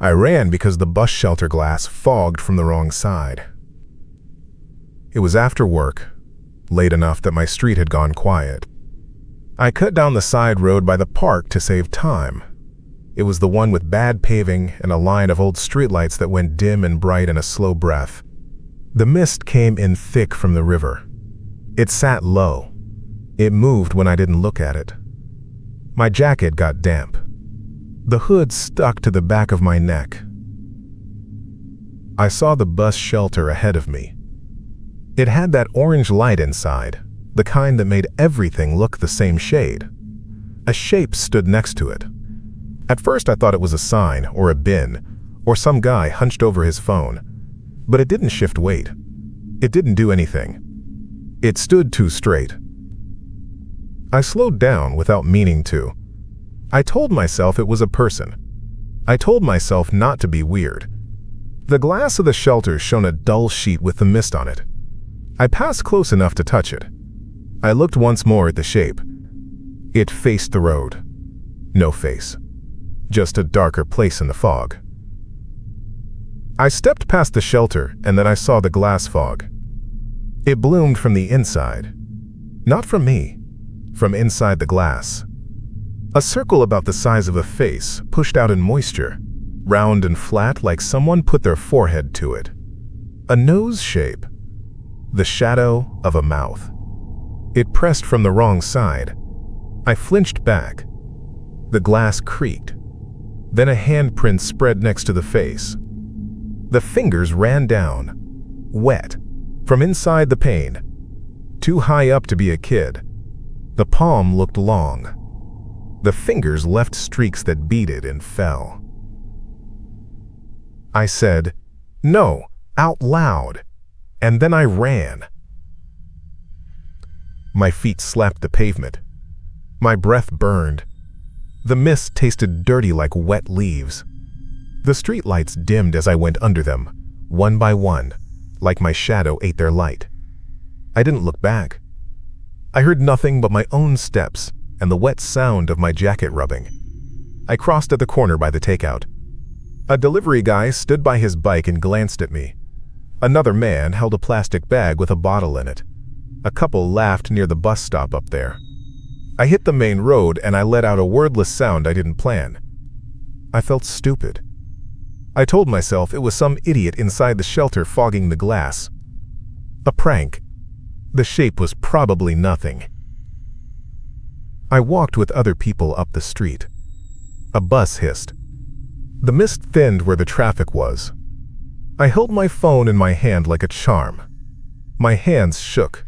I ran because the bus shelter glass fogged from the wrong side. It was after work, late enough that my street had gone quiet. I cut down the side road by the park to save time. It was the one with bad paving and a line of old streetlights that went dim and bright in a slow breath. The mist came in thick from the river. It sat low. It moved when I didn't look at it. My jacket got damp. The hood stuck to the back of my neck. I saw the bus shelter ahead of me. It had that orange light inside, the kind that made everything look the same shade. A shape stood next to it. At first I thought it was a sign or a bin or some guy hunched over his phone, but it didn't shift weight. It didn't do anything. It stood too straight. I slowed down without meaning to. I told myself it was a person. I told myself not to be weird. The glass of the shelter shone a dull sheet with the mist on it. I passed close enough to touch it. I looked once more at the shape. It faced the road. No face. Just a darker place in the fog. I stepped past the shelter and then I saw the glass fog. It bloomed from the inside. Not from me. From inside the glass. A circle about the size of a face pushed out in moisture, round and flat like someone put their forehead to it. A nose shape. The shadow of a mouth. It pressed from the wrong side. I flinched back. The glass creaked. Then a handprint spread next to the face. The fingers ran down, wet, from inside the pane. Too high up to be a kid. The palm looked long. The fingers left streaks that beaded and fell. I said, "No," out loud, and then I ran. My feet slapped the pavement. My breath burned. The mist tasted dirty like wet leaves. The streetlights dimmed as I went under them, one by one, like my shadow ate their light. I didn't look back. I heard nothing but my own steps and the wet sound of my jacket rubbing. I crossed at the corner by the takeout. A delivery guy stood by his bike and glanced at me. Another man held a plastic bag with a bottle in it. A couple laughed near the bus stop up there. I hit the main road and I let out a wordless sound I didn't plan. I felt stupid. I told myself it was some idiot inside the shelter fogging the glass. A prank. The shape was probably nothing. I walked with other people up the street. A bus hissed. The mist thinned where the traffic was. I held my phone in my hand like a charm. My hands shook.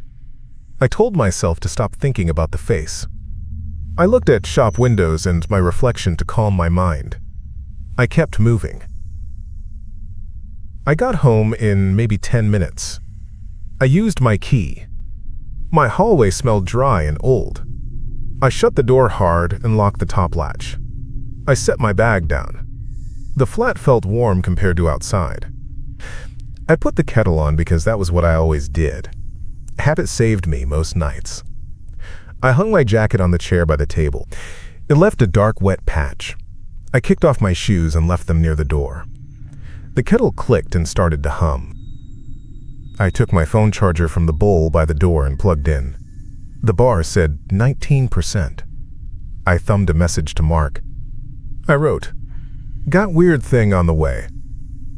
I told myself to stop thinking about the face. I looked at shop windows and my reflection to calm my mind. I kept moving. I got home in maybe 10 minutes. I used my key. My hallway smelled dry and old. I shut the door hard and locked the top latch. I set my bag down. The flat felt warm compared to outside. I put the kettle on because that was what I always did. Habit saved me most nights. I hung my jacket on the chair by the table. It left a dark, wet patch. I kicked off my shoes and left them near the door. The kettle clicked and started to hum. I took my phone charger from the bowl by the door and plugged in. The bar said 19%. I thumbed a message to Mark. I wrote, "Got weird thing on the way.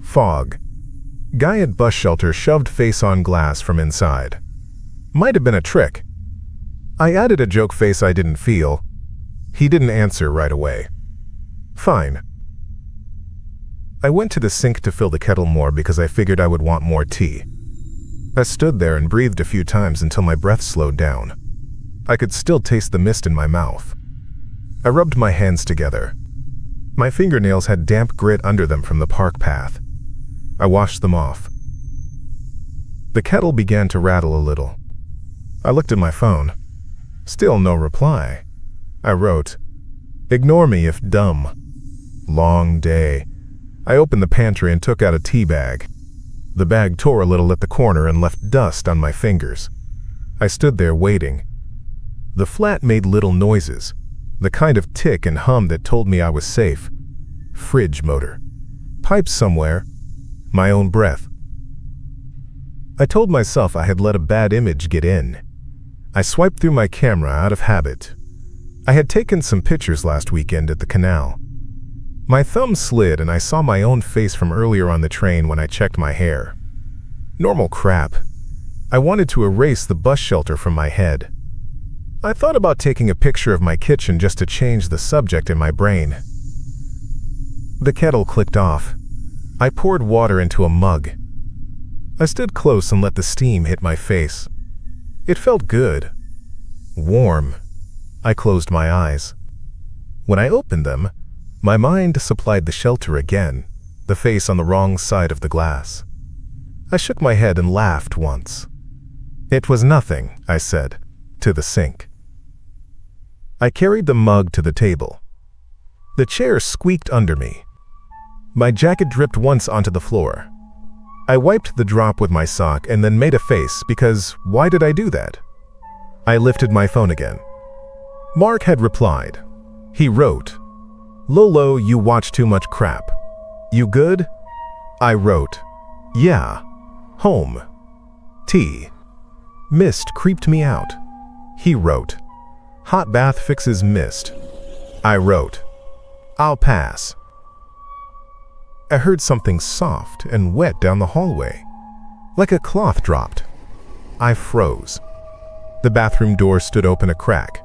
Fog. Guy at bus shelter shoved face on glass from inside. Might have been a trick." I added a joke face I didn't feel. He didn't answer right away. Fine. I went to the sink to fill the kettle more because I figured I would want more tea. I stood there and breathed a few times until my breath slowed down. I could still taste the mist in my mouth. I rubbed my hands together. My fingernails had damp grit under them from the park path. I washed them off. The kettle began to rattle a little. I looked at my phone. Still no reply. I wrote, "Ignore me if dumb. Long day." I opened the pantry and took out a tea bag. The bag tore a little at the corner and left dust on my fingers. I stood there waiting. The flat made little noises, the kind of tick and hum that told me I was safe. Fridge motor. Pipes somewhere. My own breath. I told myself I had let a bad image get in. I swiped through my camera out of habit. I had taken some pictures last weekend at the canal. My thumb slid and I saw my own face from earlier on the train when I checked my hair. Normal crap. I wanted to erase the bus shelter from my head. I thought about taking a picture of my kitchen just to change the subject in my brain. The kettle clicked off. I poured water into a mug. I stood close and let the steam hit my face. It felt good. Warm. I closed my eyes. When I opened them, my mind supplied the shelter again, the face on the wrong side of the glass. I shook my head and laughed once. It was nothing, I said, to the sink. I carried the mug to the table. The chair squeaked under me. My jacket dripped once onto the floor. I wiped the drop with my sock and then made a face because why did I do that? I lifted my phone again. Mark had replied. He wrote, "Lolo, you watch too much crap. You good?" I wrote, "Yeah. Home. Tea. Mist creeped me out." He wrote, "Hot bath fixes mist." I wrote, "I'll pass." I heard something soft and wet down the hallway, like a cloth dropped. I froze. The bathroom door stood open a crack.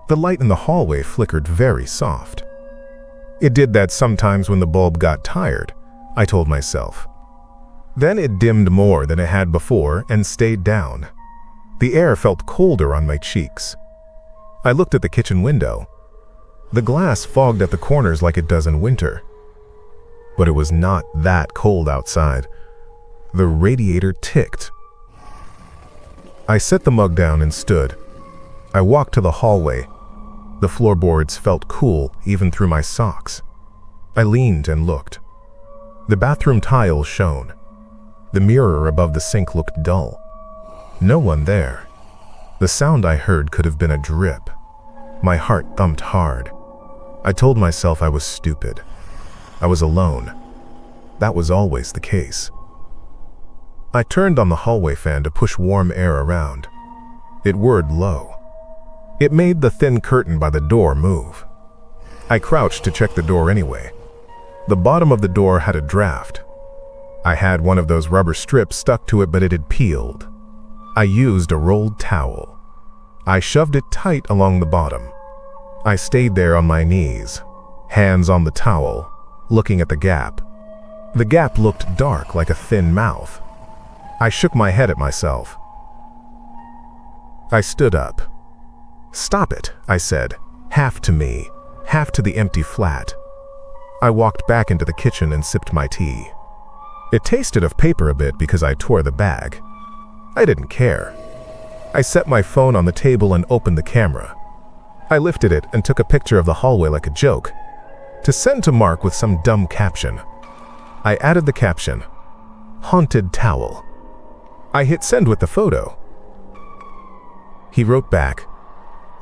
The light in the hallway flickered very soft. It did that sometimes when the bulb got tired, I told myself. Then it dimmed more than it had before and stayed down. The air felt colder on my cheeks. I looked at the kitchen window. The glass fogged at the corners like it does in winter. But it was not that cold outside. The radiator ticked. I set the mug down and stood. I walked to the hallway. The floorboards felt cool even through my socks. I leaned and looked. The bathroom tile shone. The mirror above the sink looked dull. No one there. The sound I heard could have been a drip. My heart thumped hard. I told myself I was stupid. I was alone. That was always the case. I turned on the hallway fan to push warm air around. It whirred low. It made the thin curtain by the door move. I crouched to check the door anyway. The bottom of the door had a draft. I had one of those rubber strips stuck to it, but it had peeled. I used a rolled towel. I shoved it tight along the bottom. I stayed there on my knees, hands on the towel, looking at the gap. The gap looked dark like a thin mouth. I shook my head at myself. I stood up. "Stop it," I said, half to me, half to the empty flat. I walked back into the kitchen and sipped my tea. It tasted of paper a bit because I tore the bag. I didn't care. I set my phone on the table and opened the camera. I lifted it and took a picture of the hallway like a joke, to send to Mark with some dumb caption. I added the caption, "Haunted towel." I hit send with the photo. He wrote back,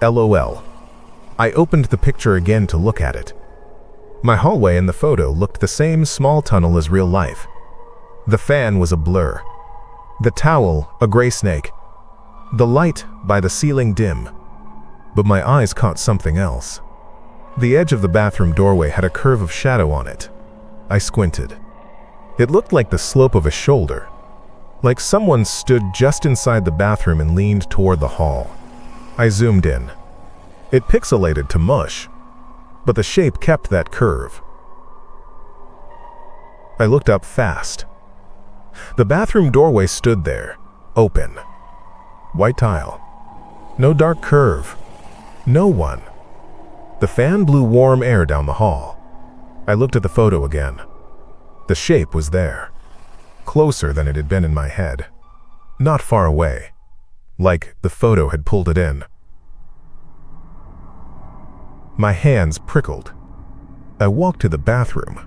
"LOL." I opened the picture again to look at it. My hallway in the photo looked the same small tunnel as real life. The fan was a blur. The towel, a gray snake. The light by the ceiling dim. But my eyes caught something else. The edge of the bathroom doorway had a curve of shadow on it. I squinted. It looked like the slope of a shoulder, like someone stood just inside the bathroom and leaned toward the hall. I zoomed in. It pixelated to mush, but the shape kept that curve. I looked up fast. The bathroom doorway stood there, open. White tile. No dark curve. No one. The fan blew warm air down the hall. I looked at the photo again. The shape was there. Closer than it had been in my head. Not far away. Like the photo had pulled it in. My hands prickled. I walked to the bathroom.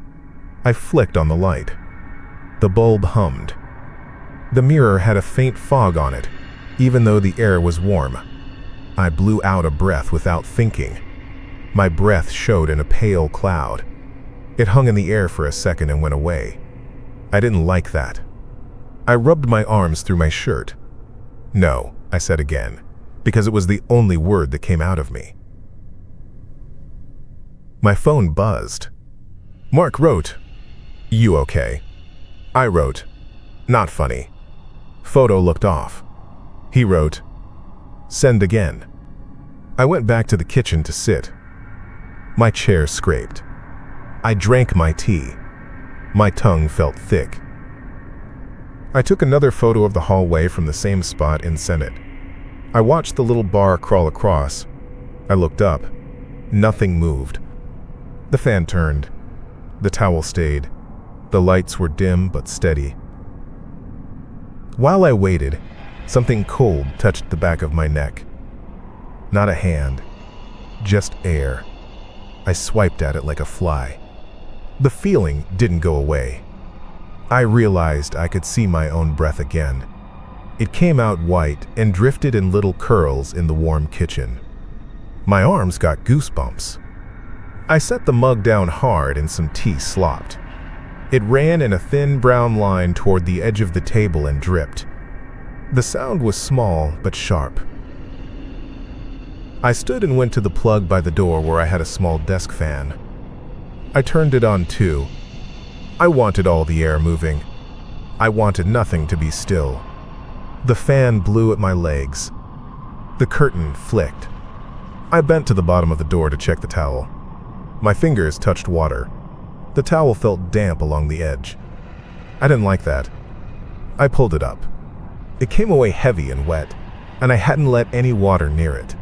I flicked on the light. The bulb hummed. The mirror had a faint fog on it, even though the air was warm. I blew out a breath without thinking. My breath showed in a pale cloud. It hung in the air for a second and went away. I didn't like that. I rubbed my arms through my shirt. "No," I said again, because it was the only word that came out of me. My phone buzzed. Mark wrote, "You okay?" I wrote, "Not funny." Photo looked off. He wrote, "Send again." I went back to the kitchen to sit. My chair scraped. I drank my tea. My tongue felt thick. I took another photo of the hallway from the same spot and sent it. I watched the little bar crawl across. I looked up. Nothing moved. The fan turned. The towel stayed. The lights were dim but steady. While I waited, something cold touched the back of my neck. Not a hand, just air. I swiped at it like a fly. The feeling didn't go away. I realized I could see my own breath again. It came out white and drifted in little curls in the warm kitchen. My arms got goosebumps. I set the mug down hard and some tea slopped. It ran in a thin brown line toward the edge of the table and dripped. The sound was small but sharp. I stood and went to the plug by the door where I had a small desk fan. I turned it on too. I wanted all the air moving. I wanted nothing to be still. The fan blew at my legs. The curtain flicked. I bent to the bottom of the door to check the towel. My fingers touched water. The towel felt damp along the edge. I didn't like that. I pulled it up. It came away heavy and wet, and I hadn't let any water near it.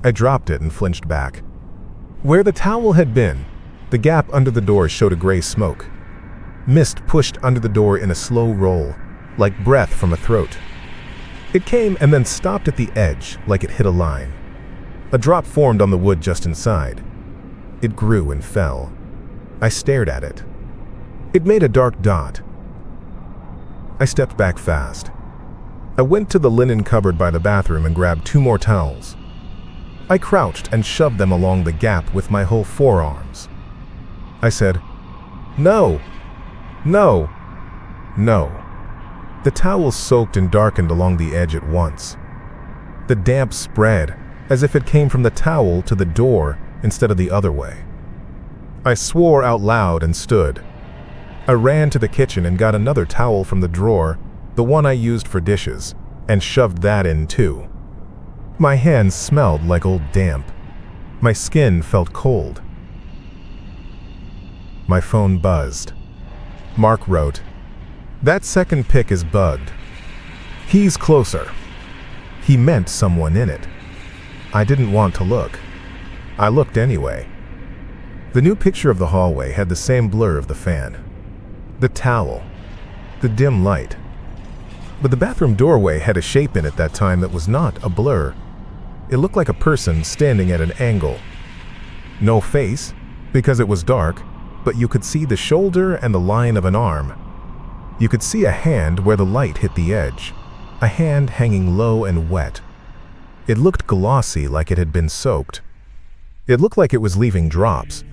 I dropped it and flinched back. Where the towel had been, the gap under the door showed a gray smoke. Mist pushed under the door in a slow roll, like breath from a throat. It came and then stopped at the edge, like it hit a line. A drop formed on the wood just inside. It grew and fell. I stared at it. It made a dark dot. I stepped back fast. I went to the linen cupboard by the bathroom and grabbed 2 more towels. I crouched and shoved them along the gap with my whole forearms. I said, "No, no, no." The towels soaked and darkened along the edge at once. The damp spread, as if it came from the towel to the door instead of the other way. I swore out loud and stood. I ran to the kitchen and got another towel from the drawer, the one I used for dishes, and shoved that in too. My hands smelled like old damp. My skin felt cold. My phone buzzed. Mark wrote, "That second pic is bugged. He's closer." He meant someone in it. I didn't want to look. I looked anyway. The new picture of the hallway had the same blur of the fan, the towel, the dim light. But the bathroom doorway had a shape in it that time that was not a blur. It looked like a person standing at an angle. No face, because it was dark, but you could see the shoulder and the line of an arm. You could see a hand where the light hit the edge, a hand hanging low and wet. It looked glossy, like it had been soaked. It looked like it was leaving drops.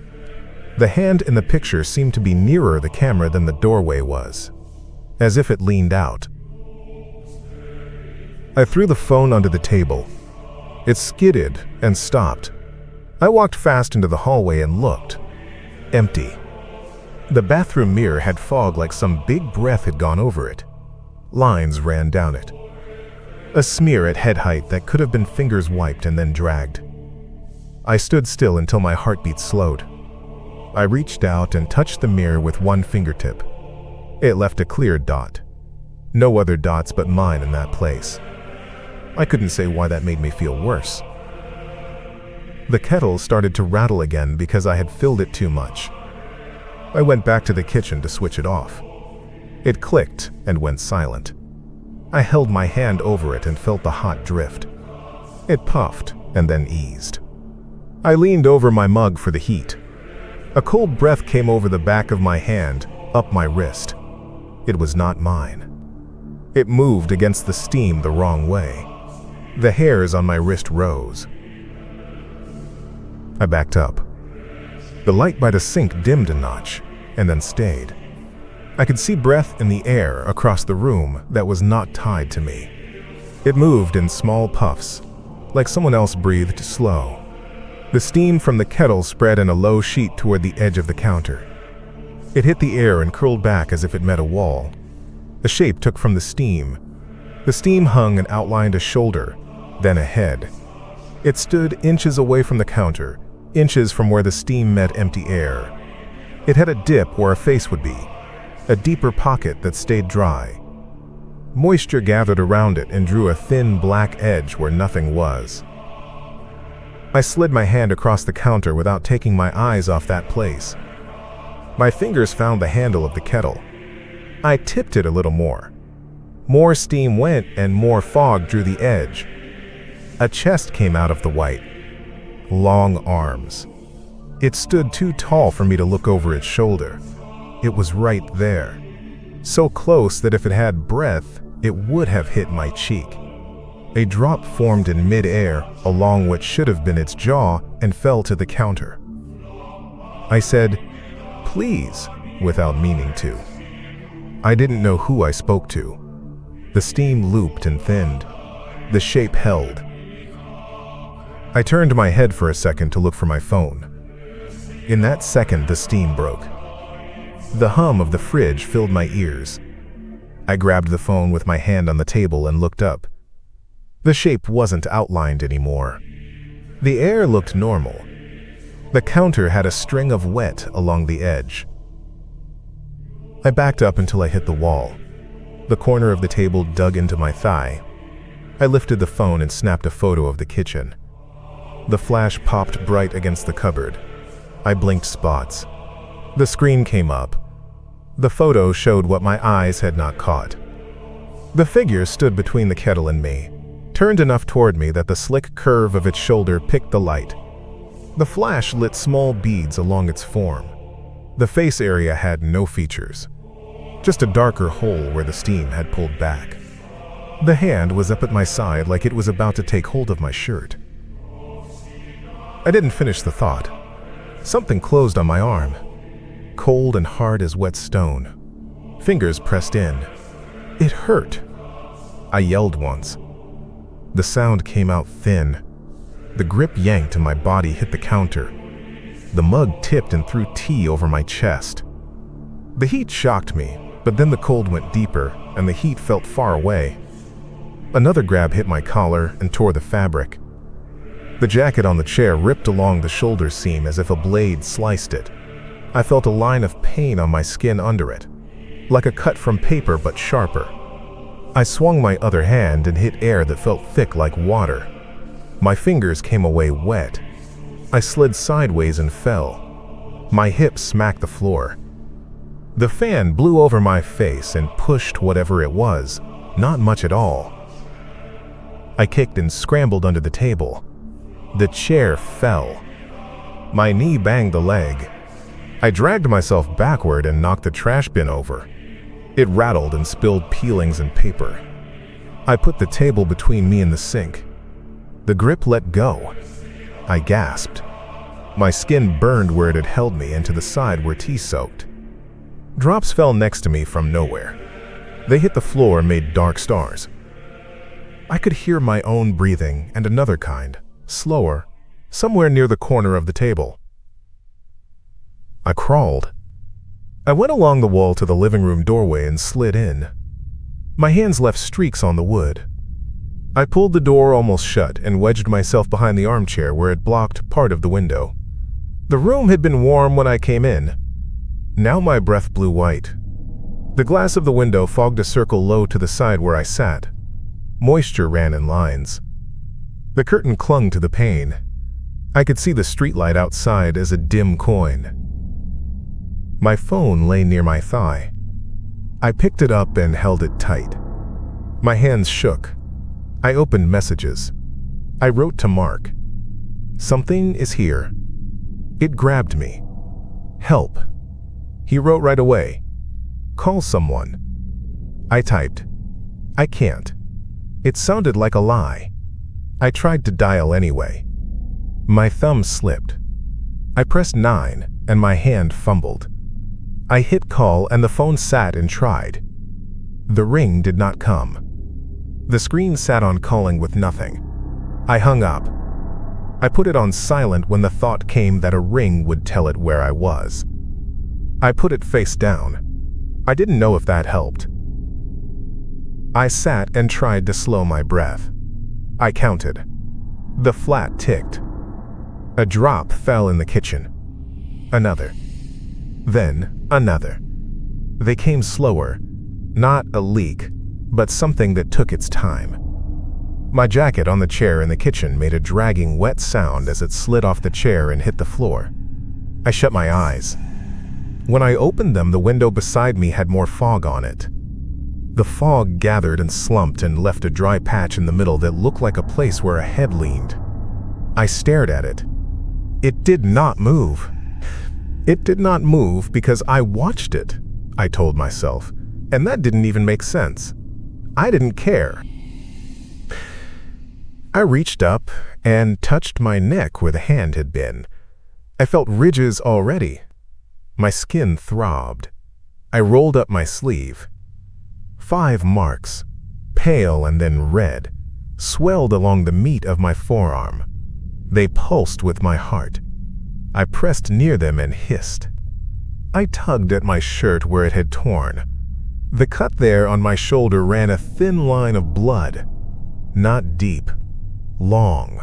The hand in the picture seemed to be nearer the camera than the doorway was, as if it leaned out. I threw the phone onto the table. It skidded and stopped. I walked fast into the hallway and looked. Empty. The bathroom mirror had fog like some big breath had gone over it. Lines ran down it. A smear at head height that could have been fingers wiped and then dragged. I stood still until my heartbeat slowed. I reached out and touched the mirror with one fingertip. It left a clear dot. No other dots but mine in that place. I couldn't say why that made me feel worse. The kettle started to rattle again because I had filled it too much. I went back to the kitchen to switch it off. It clicked and went silent. I held my hand over it and felt the hot drift. It puffed and then eased. I leaned over my mug for the heat. A cold breath came over the back of my hand, up my wrist. It was not mine. It moved against the steam the wrong way. The hairs on my wrist rose. I backed up. The light by the sink dimmed a notch, and then stayed. I could see breath in the air across the room that was not tied to me. It moved in small puffs, like someone else breathed slow. The steam from the kettle spread in a low sheet toward the edge of the counter. It hit the air and curled back as if it met a wall. The shape took from the steam. The steam hung and outlined a shoulder, then a head. It stood inches away from the counter, inches from where the steam met empty air. It had a dip where a face would be, a deeper pocket that stayed dry. Moisture gathered around it and drew a thin black edge where nothing was. I slid my hand across the counter without taking my eyes off that place. My fingers found the handle of the kettle. I tipped it a little more. More steam went and more fog drew the edge. A chest came out of the white. Long arms. It stood too tall for me to look over its shoulder. It was right there. So close that if it had breath, it would have hit my cheek. A drop formed in mid-air along what should have been its jaw and fell to the counter. I said, "Please," without meaning to. I didn't know who I spoke to. The steam looped and thinned. The shape held. I turned my head for a second to look for my phone. In that second, the steam broke. The hum of the fridge filled my ears. I grabbed the phone with my hand on the table and looked up. The shape wasn't outlined anymore. The air looked normal. The counter had a string of wet along the edge. I backed up until I hit the wall. The corner of the table dug into my thigh. I lifted the phone and snapped a photo of the kitchen. The flash popped bright against the cupboard. I blinked spots. The screen came up. The photo showed what my eyes had not caught. The figure stood between the kettle and me, turned enough toward me that the slick curve of its shoulder picked the light. The flash lit small beads along its form. The face area had no features, just a darker hole where the steam had pulled back. The hand was up at my side like it was about to take hold of my shirt. I didn't finish the thought. Something closed on my arm, cold and hard as wet stone. Fingers pressed in. It hurt. I yelled once. The sound came out thin. The grip yanked and my body hit the counter. The mug tipped and threw tea over my chest. The heat shocked me, but then the cold went deeper and the heat felt far away. Another grab hit my collar and tore the fabric. The jacket on the chair ripped along the shoulder seam as if a blade sliced it. I felt a line of pain on my skin under it, like a cut from paper but sharper. I swung my other hand and hit air that felt thick like water. My fingers came away wet. I slid sideways and fell. My hips smacked the floor. The fan blew over my face and pushed whatever it was, not much at all. I kicked and scrambled under the table. The chair fell. My knee banged the leg. I dragged myself backward and knocked the trash bin over. It rattled and spilled peelings and paper. I put the table between me and the sink. The grip let go. I gasped. My skin burned where it had held me and to the side where tea soaked. Drops fell next to me from nowhere. They hit the floor and made dark stars. I could hear my own breathing and another kind, slower, somewhere near the corner of the table. I crawled. I went along the wall to the living room doorway and slid in. My hands left streaks on the wood. I pulled the door almost shut and wedged myself behind the armchair where it blocked part of the window. The room had been warm when I came in. Now my breath blew white. The glass of the window fogged a circle low to the side where I sat. Moisture ran in lines. The curtain clung to the pane. I could see the streetlight outside as a dim coin. My phone lay near my thigh. I picked it up and held it tight. My hands shook. I opened messages. I wrote to Mark. "Something is here." It grabbed me. "Help." He wrote right away. "Call someone." I typed, "I can't." It sounded like a lie. I tried to dial anyway. My thumb slipped. I pressed 9, and my hand fumbled. I hit call and the phone sat and tried. The ring did not come. The screen sat on calling with nothing. I hung up. I put it on silent when the thought came that a ring would tell it where I was. I put it face down. I didn't know if that helped. I sat and tried to slow my breath. I counted. The flat ticked. A drop fell in the kitchen. Another. Then another. They came slower. Not a leak, but something that took its time. My jacket on the chair in the kitchen made a dragging wet sound as it slid off the chair and hit the floor. I shut my eyes. When I opened them, the window beside me had more fog on it. The fog gathered and slumped and left a dry patch in the middle that looked like a place where a head leaned. I stared at it. It did not move. It did not move because I watched it, I told myself, and that didn't even make sense. I didn't care. I reached up and touched my neck where the hand had been. I felt ridges already. My skin throbbed. I rolled up my sleeve. 5 marks, pale and then red, swelled along the meat of my forearm. They pulsed with my heart. I pressed near them and hissed. I tugged at my shirt where it had torn. The cut there on my shoulder ran a thin line of blood, not deep, long.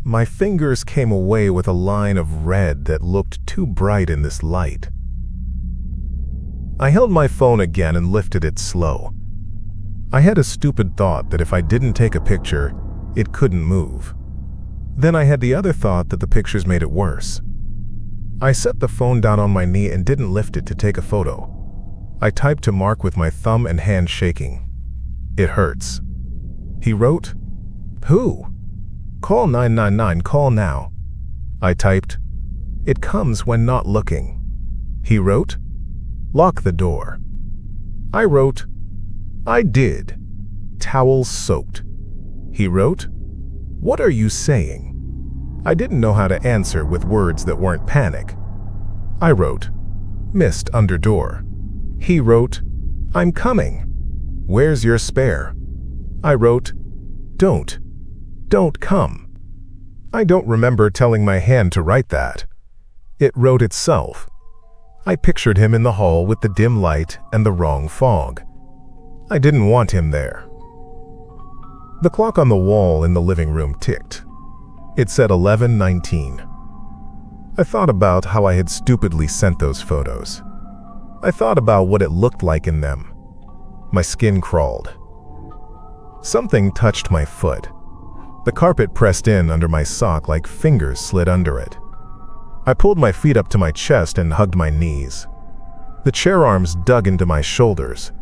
My fingers came away with a line of red that looked too bright in this light. I held my phone again and lifted it slow. I had a stupid thought that if I didn't take a picture, it couldn't move. Then I had the other thought that the pictures made it worse. I set the phone down on my knee and didn't lift it to take a photo. I typed to Mark with my thumb and hand shaking. It hurts. He wrote, "Who? Call 999, call now." I typed, "It comes when not looking." He wrote, "Lock the door." I wrote, "I did. Towels soaked." He wrote, "What are you saying?" I didn't know how to answer with words that weren't panic. I wrote, "Mist under door." He wrote, "I'm coming. Where's your spare?" I wrote, Don't come." I don't remember telling my hand to write that. It wrote itself. I pictured him in the hall with the dim light and the wrong fog. I didn't want him there. The clock on the wall in the living room ticked. It said 11:19. I thought about how I had stupidly sent those photos. I thought about what it looked like in them. My skin crawled. Something touched my foot. The carpet pressed in under my sock like fingers slid under it. I pulled my feet up to my chest and hugged my knees. The chair arms dug into my shoulders.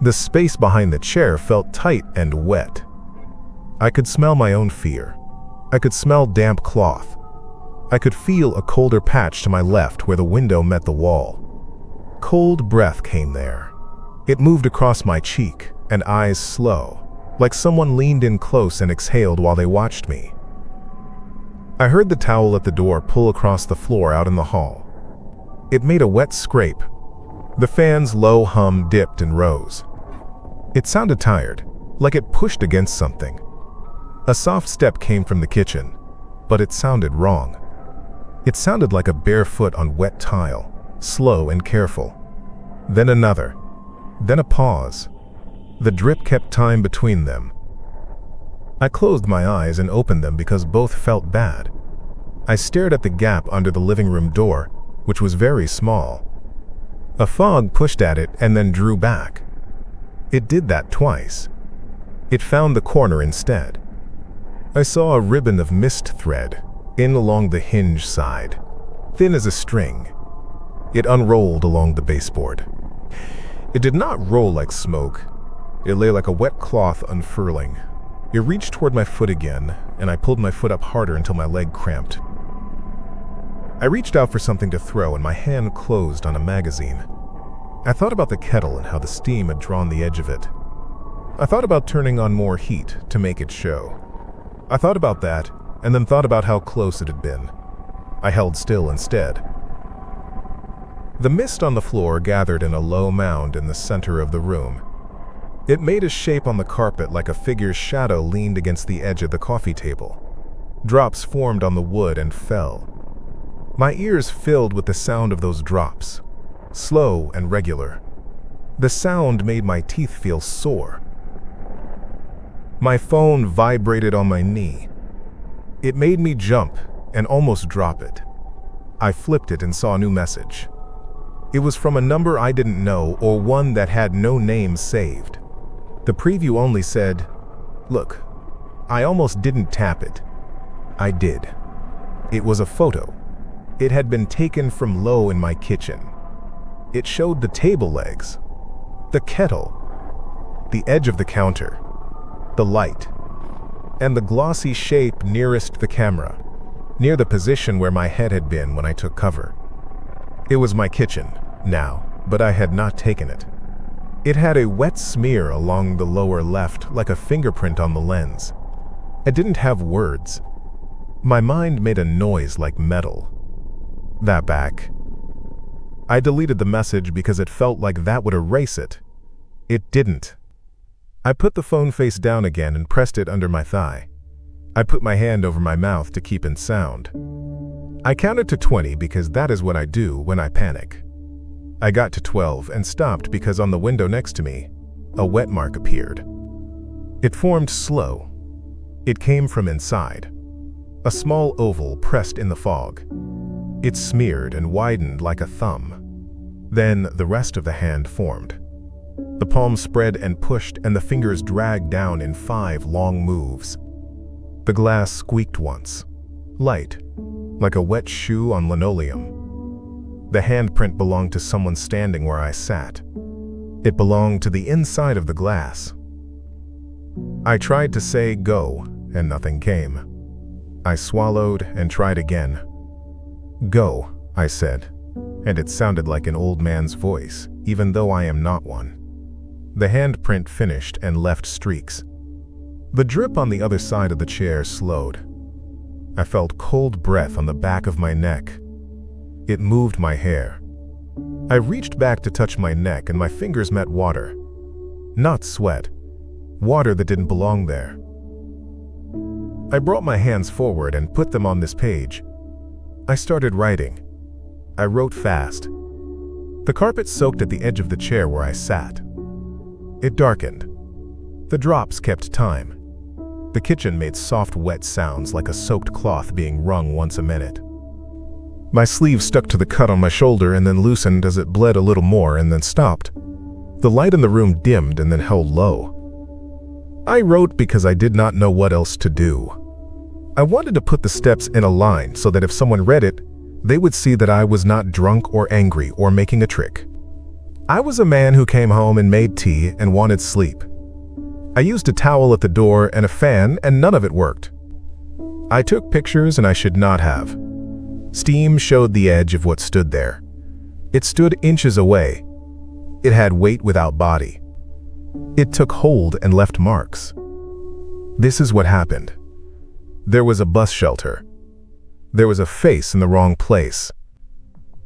The space behind the chair felt tight and wet. I could smell my own fear. I could smell damp cloth. I could feel a colder patch to my left where the window met the wall. Cold breath came there. It moved across my cheek, and eyes slow, like someone leaned in close and exhaled while they watched me. I heard the towel at the door pull across the floor out in the hall. It made a wet scrape. The fan's low hum dipped and rose. It sounded tired, like it pushed against something. A soft step came from the kitchen, but it sounded wrong. It sounded like a bare foot on wet tile, slow and careful. Then another. Then a pause. The drip kept time between them. I closed my eyes and opened them because both felt bad. I stared at the gap under the living room door, which was very small. A fog pushed at it and then drew back. It did that twice. It found the corner instead. I saw a ribbon of mist thread in along the hinge side, thin as a string. It unrolled along the baseboard. It did not roll like smoke. It lay like a wet cloth unfurling. It reached toward my foot again, and I pulled my foot up harder until my leg cramped. I reached out for something to throw, and my hand closed on a magazine. I thought about the kettle and how the steam had drawn the edge of it. I thought about turning on more heat to make it show. I thought about that, and then thought about how close it had been. I held still instead. The mist on the floor gathered in a low mound in the center of the room. It made a shape on the carpet like a figure's shadow leaned against the edge of the coffee table. Drops formed on the wood and fell. My ears filled with the sound of those drops, slow and regular. The sound made my teeth feel sore. My phone vibrated on my knee. It made me jump and almost drop it. I flipped it and saw a new message. It was from a number I didn't know or one that had no name saved. The preview only said, "Look, I almost didn't tap it. I did." It was a photo. It had been taken from low in my kitchen. It showed the table legs, the kettle, the edge of the counter, the light, and the glossy shape nearest the camera, near the position where my head had been when I took cover. It was my kitchen, now, but I had not taken it. It had a wet smear along the lower left, like a fingerprint on the lens. I didn't have words. My mind made a noise like metal. That back. I deleted the message because it felt like that would erase it. It didn't. I put the phone face down again and pressed it under my thigh. I put my hand over my mouth to keep in sound. I counted to 20 because that is what I do when I panic. I got to 12 and stopped because on the window next to me, a wet mark appeared. It formed slow. It came from inside. A small oval pressed in the fog. It smeared and widened like a thumb. Then the rest of the hand formed. The palm spread and pushed, and the fingers dragged down in 5 long moves. The glass squeaked once, light, like a wet shoe on linoleum. The handprint belonged to someone standing where I sat. It belonged to the inside of the glass. I tried to say go, and nothing came. I swallowed and tried again. Go, I said, and it sounded like an old man's voice, even though I am not one. The handprint finished and left streaks. The drip on the other side of the chair slowed. I felt cold breath on the back of my neck. It moved my hair. I reached back to touch my neck and my fingers met water. Not sweat. Water that didn't belong there. I brought my hands forward and put them on this page. I started writing. I wrote fast. The carpet soaked at the edge of the chair where I sat. It darkened. The drops kept time. The kitchen made soft, wet sounds like a soaked cloth being wrung once a minute. My sleeve stuck to the cut on my shoulder and then loosened as it bled a little more and then stopped. The light in the room dimmed and then held low. I wrote because I did not know what else to do. I wanted to put the steps in a line so that if someone read it, they would see that I was not drunk or angry or making a trick. I was a man who came home and made tea and wanted sleep. I used a towel at the door and a fan, and none of it worked. I took pictures and I should not have. Steam showed the edge of what stood there. It stood inches away. It had weight without body. It took hold and left marks. This is what happened. There was a bus shelter. There was a face in the wrong place.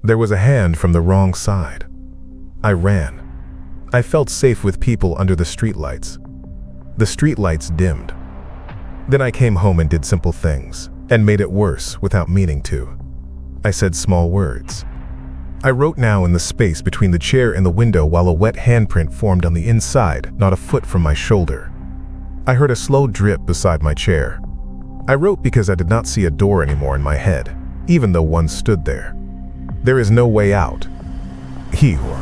There was a hand from the wrong side. I ran. I felt safe with people under the streetlights. The streetlights dimmed. Then I came home and did simple things, and made it worse without meaning to. I said small words. I wrote now in the space between the chair and the window while a wet handprint formed on the inside, not a foot from my shoulder. I heard a slow drip beside my chair. I wrote because I did not see a door anymore in my head, even though one stood there. There is no way out. He-hor.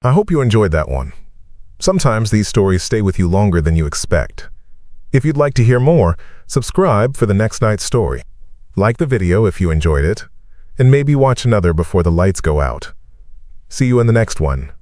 I hope you enjoyed that one. Sometimes these stories stay with you longer than you expect. If you'd like to hear more, subscribe for the next night's story. Like the video if you enjoyed it, and maybe watch another before the lights go out. See you in the next one.